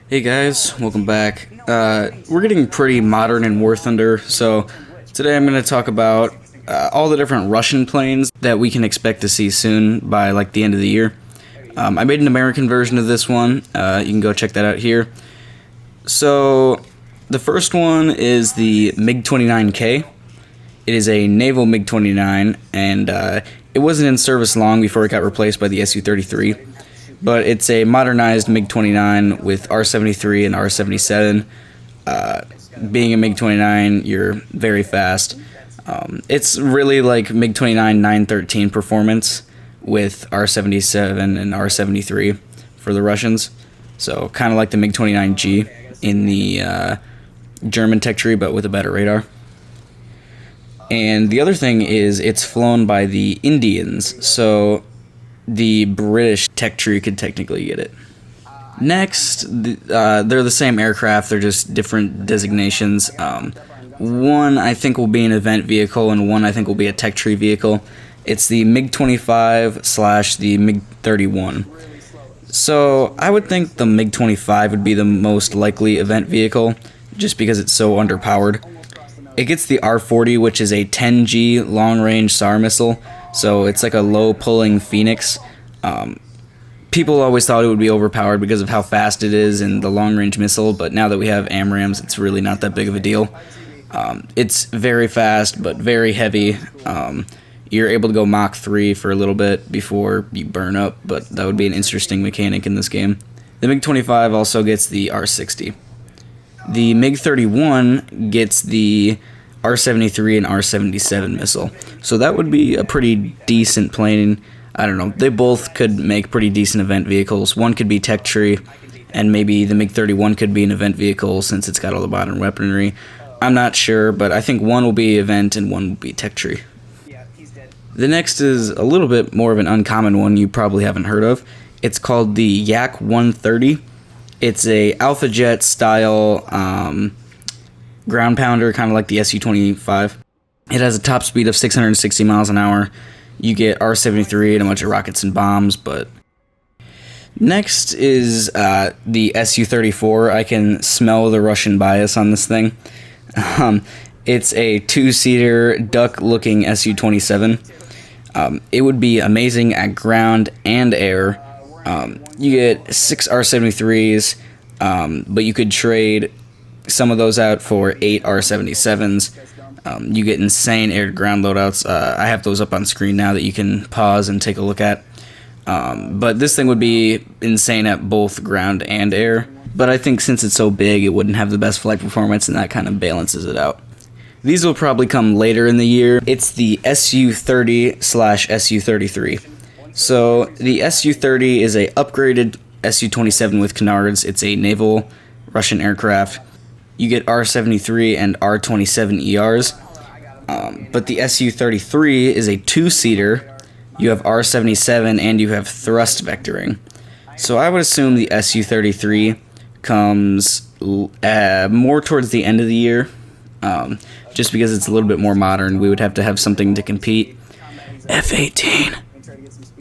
Hey guys, welcome back. We're getting pretty modern in War Thunder, so today I'm going to talk about all the different Russian planes that we can expect to see soon by like the end of the year. I made an American version of this one. You can go check that out here. So the first one is the MiG-29K. It is a naval MiG-29, and it wasn't in service long before it got replaced by the Su-33. But it's a modernized MiG-29 with R-73 and R-77. Being a MiG-29, you're very fast. It's really like MiG-29 913 performance with R-77 and R-73 for the Russians. So kind of like the MiG-29G in the German tech tree, but with a better radar. And the other thing is it's flown by the Indians, so the British tech tree could technically get it. Next, they're the same aircraft, they're just different designations. One I think will be an event vehicle, and one I think will be a tech tree vehicle. It's the MiG-25 / the MiG-31. So I would think the MiG-25 would be the most likely event vehicle, just because it's so underpowered. It gets the R-40, which is a 10G long-range SAR missile, so it's like a low-pulling Phoenix. People always thought it would be overpowered because of how fast it is and the long-range missile, but now that we have AMRAAMs, it's really not that big of a deal. It's very fast, but very heavy. You're able to go Mach 3 for a little bit before you burn up, but that would be an interesting mechanic in this game. The MiG-25 also gets the R-60. The MiG-31 gets the R-73 and R-77 missile. So that would be a pretty decent plane. I don't know. They both could make pretty decent event vehicles. One could be tech tree, and maybe the MiG-31 could be an event vehicle since it's got all the modern weaponry. I'm not sure, but I think one will be event and one will be tech tree. The next is a little bit more of an uncommon one you probably haven't heard of. It's called the Yak-130. It's a Alpha Jet style ground pounder, kind of like the Su-25. It has a top speed of 660 miles an hour. You get R-73 and a bunch of rockets and bombs, but... Next is the Su-34. I can smell the Russian bias on this thing. It's a two-seater, duck-looking Su-27. It would be amazing at ground and air. You get 6 R-73s, but you could trade some of those out for 8 R-77s. You get insane air-to-ground loadouts. I have those up on screen now that you can pause and take a look at. But this thing would be insane at both ground and air. But I think since it's so big, it wouldn't have the best flight performance, and that kind of balances it out. These will probably come later in the year. It's the Su-30 / Su-33. So the Su-30 is a upgraded Su-27 with canards. It's a naval Russian aircraft. You get R-73 and R-27 ERs. But the Su-33 is a two-seater. You have R-77 and you have thrust vectoring. So I would assume the Su-33 comes more towards the end of the year. Just because it's a little bit more modern, we would have to have something to compete. F-18.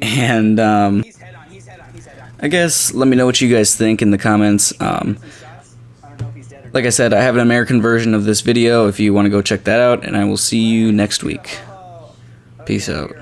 And I guess let me know what you guys think in the comments. Like I said, I have an American version of this video if you want to go check that out, and I will see you next week. Peace out.